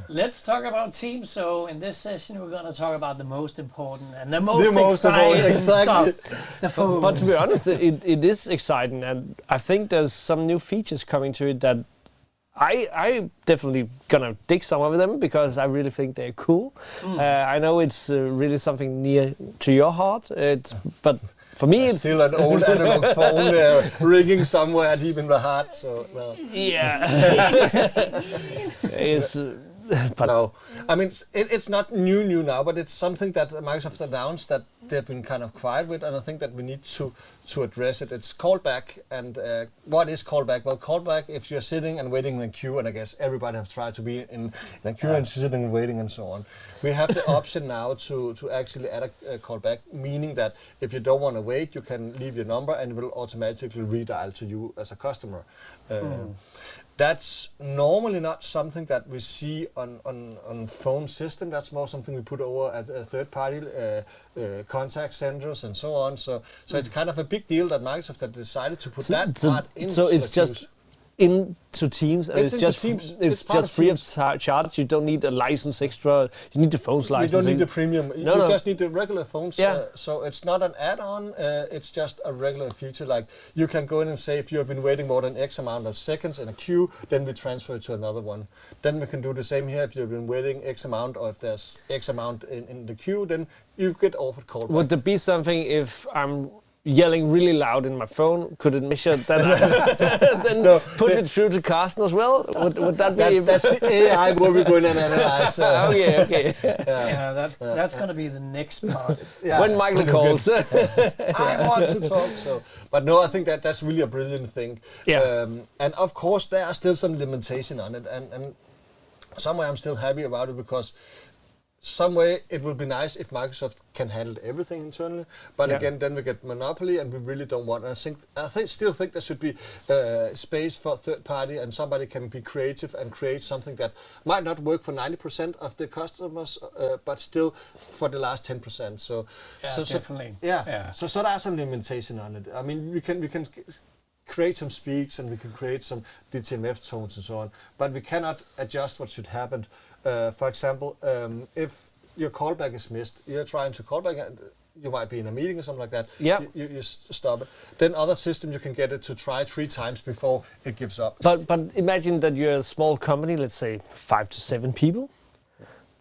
Let's talk about Teams. So in this session, we're going to talk about the most important and the most exciting stuff. The phones. But to be honest, it is exciting, and I think there's some new features coming to it that I definitely gonna dig some of them because I really think they're cool. I know it's really something near to your heart. But for me, it's still an old analog phone ringing somewhere deep in the heart. So well. Yeah, it's. But no, I mean it's not new now, but it's something that Microsoft announced that they've been kind of quiet with, and I think that we need to address it. It's callback, and what is callback? Well, callback if you're sitting and waiting in a queue, and I guess everybody have tried to be in a queue and sitting and waiting and so on. We have the option now to actually add a callback, meaning that if you don't want to wait, you can leave your number and it will automatically redial to you as a customer. That's normally not something that we see on phone system. That's more something we put over at third-party contact centers and so on. So it's kind of a big deal that Microsoft had decided to put that part in. So it's just into Teams, and it's just free of charge. You don't need a license extra. You need the phone's license. You don't need the premium. You just need the regular phones. Yeah. So it's not an add-on. It's just a regular feature. Like you can go in and say if you have been waiting more than X amount of seconds in a queue, then we transfer to another one. Then we can do the same here. If you've been waiting X amount, or if there's X amount in the queue, then you get offered callback. Would there be something if I'm yelling really loud in my phone? Could it measure that? Then put it through to Carsten as well? Would that be? That's the AI where we're going to analyze. Okay. Yeah, that's going to be the next part. When Michael calls. I want to talk. But no, I think that's really a brilliant thing. Yeah. And of course, there are still some limitation on it, and some way I'm still happy about it because some way it will be nice if Microsoft can handle everything internally, but again, then we get monopoly, and we really don't want. And I still think there should be space for third party, and somebody can be creative and create something that might not work for 90% of the customers, but still for the last 10%. So definitely. So there are some limitation on it. I mean, we can create some speaks and we can create some DTMF tones and so on, but we cannot adjust what should happen. For example, if your callback is missed, you're trying to call back, you might be in a meeting or something like that. Yeah. You stop it. Then other system you can get it to try 3 times before it gives up. But imagine that you're a small company, let's say 5 to 7 people.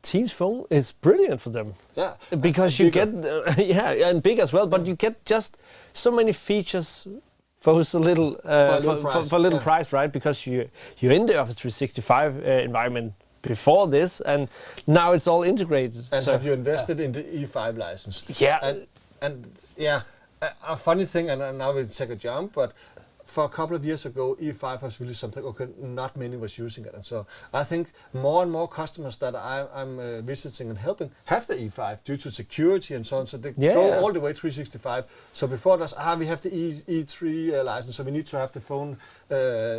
Teams phone is brilliant for them. Yeah. Because you get and big as well, but you get just so many features for a little price, right? Because you're in the Office 365 environment before this, and now it's all integrated. And have you invested in the E5 license? Yeah. And a funny thing, and now we take a jump, but for a couple of years ago, E5 was really something, not many was using it. And so I think more and more customers that I'm visiting and helping have the E5 due to security and so on. So they go all the way 365. So before it was, we have the E3 license, so we need to have the phone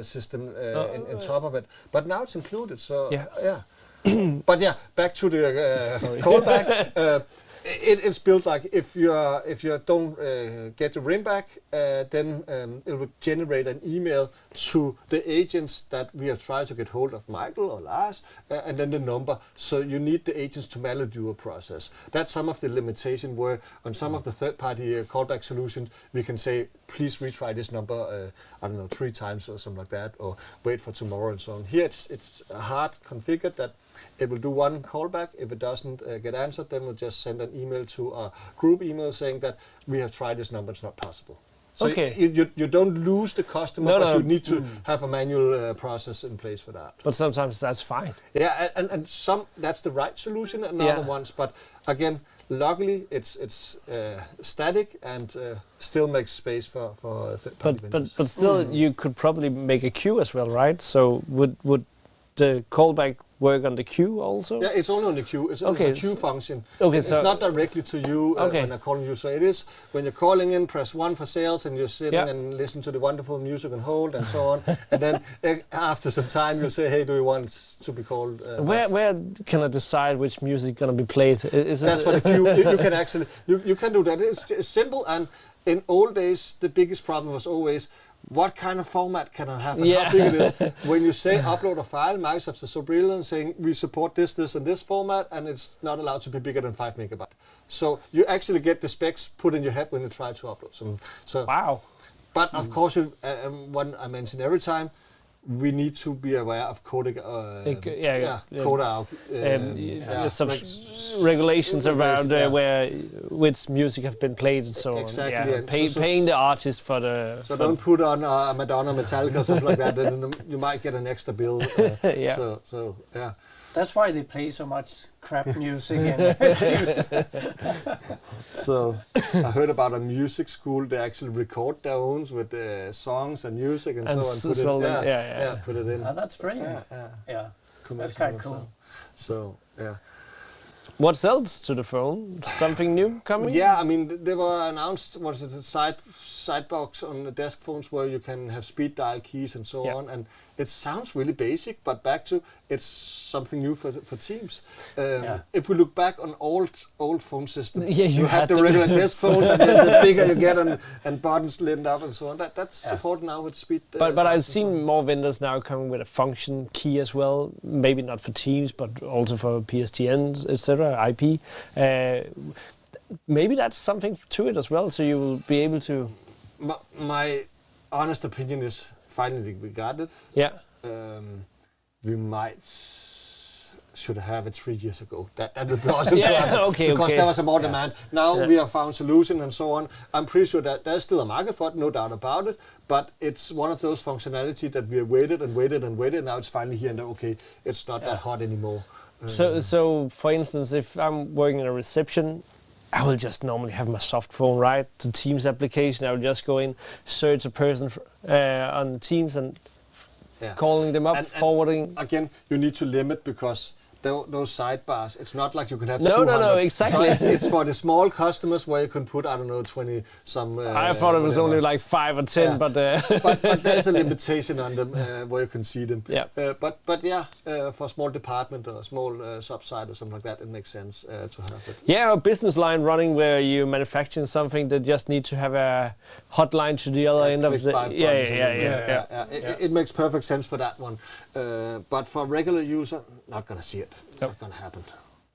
system in top of it. But now it's included, so But back to the callback. It's built like if you don't get the ring back, then it will generate an email to the agents that we have tried to get hold of, Michael or Lars, and then the number. So you need the agents to manually do a process. That's some of the limitation where on some of the third-party callback solutions, we can say, please retry this number, 3 times or something like that, or wait for tomorrow and so on. Here it's hard configured that it will do one callback. If it doesn't get answered, then we'll just send an email to a group email saying that we have tried this number, it's not possible. So you don't lose the customer, but you need to have a manual process in place for that. But sometimes that's fine. Yeah, and some that's the right solution, and other ones. But again, luckily it's static and still makes space for third-party vendors. But still, you could probably make a queue as well, right? So would the callback work on the queue also? Yeah, it's only on the queue. It's a queue function. Okay, it's not directly to you when I'm calling you. So it is when you're calling in, press 1 for sales, and you're sitting and listen to the wonderful music and hold and so on. And then after some time, you'll say, hey, do you want to be called? Where can I decide which music is going to be played? That's for the queue. You can actually, you can do that. It's simple, and in old days, the biggest problem was always what kind of format can I have and how big it is. When you say upload a file, Microsoft is so brilliant saying we support this, and this format, and it's not allowed to be bigger than 5 megabyte. So you actually get the specs put in your head when you try to upload some. So wow. But of course, one I mention every time, we need to be aware of codec. There's some regulations around where which music have been played and so exactly, on. Yeah. Paying the artist for the. So don't put on Madonna, Metallica, or something like that. Then you might get an extra bill. So yeah. That's why they play so much crap music. So I heard about a music school. They actually record their own with songs and music and so on. Put it in. Oh, that's brilliant. Yeah. That's quite cool. So yeah. What's else to the phone? Something new coming? Yeah, I mean, they were announced, what is it, a side box on the desk phones where you can have speed dial keys and so on. And it sounds really basic, but back to, it's something new for Teams. If we look back on old phone systems, you had the regular desk phones, and then the bigger you get and buttons lit up and so on. That's supported now with speed. But I've seen more vendors now coming with a function key as well. Maybe not for Teams, but also for PSTNs, etc. IP. Maybe that's something to it as well. So you will be able to. My honest opinion is finally we got it. Yeah. We should have it 3 years ago. That would be awesome to have, because there was a more demand. Now we have found solution and so on. I'm pretty sure that there's still a market for it, no doubt about it. But it's one of those functionality that we have waited and waited and waited. Now it's finally here, and it's not that hot anymore. So for instance, if I'm working in a reception, I will just normally have my soft phone, right? The Teams application, I will just go in, search a person on Teams and calling them up, forwarding. Again, you need to limit because those sidebars, it's not like you can have No, exactly. So it's for the small customers where you can put, 20 some... I thought it was only like 5 or 10, but... but there's a limitation on them where you can see them. Yeah. But for a small department or a small sub-site or something like that, it makes sense to have it. Yeah, a business line running where you manufacture something that just need to have a hotline to the other end of the... It makes perfect sense for that one. But for regular user, not going to see it. Not going to happen.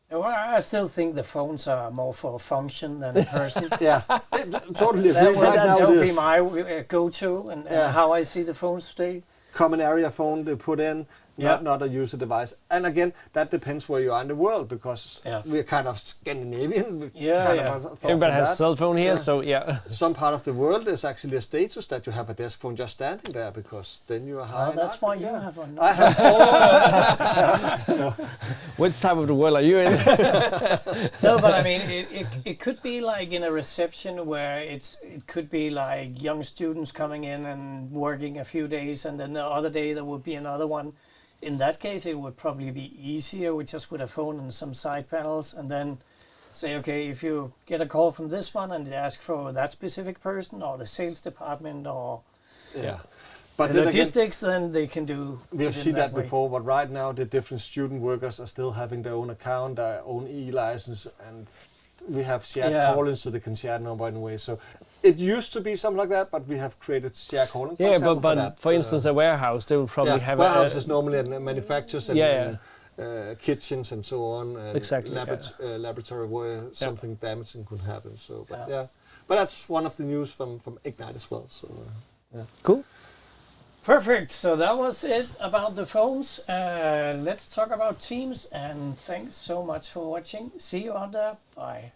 Well, I still think the phones are more for a function than a person. Totally agree. That would be my go-to and how I see the phones today. Common area phone they put in, not a user device. And again, that depends where you are in the world, because we're kind of Scandinavian. Everybody has a cell phone here, so Some part of the world is actually a status that you have a desk phone just standing there, because then you are high. That's why you have one. I have Which type of the world are you in? No, but I mean, it could be like in a reception where it could be like young students coming in and working a few days, and then the other day there would be another one. In that case, it would probably be easier with just a phone and some side panels, and then say, okay, if you get a call from this one and they ask for that specific person or the sales department or but the logistics, then they can do. We have seen that before, but right now the different student workers are still having their own account, their own e-license, and we have shared calling so they can share number in a way. So it used to be something like that, but we have created share calling. But for instance, a warehouse, they will probably have warehouses normally and manufacturers and kitchens and so on. Laboratory where something damaging could happen. So, but that's one of the news from Ignite as well. So cool. Perfect. So that was it about the phones. Let's talk about Teams, and thanks so much for watching. See you out there. Bye.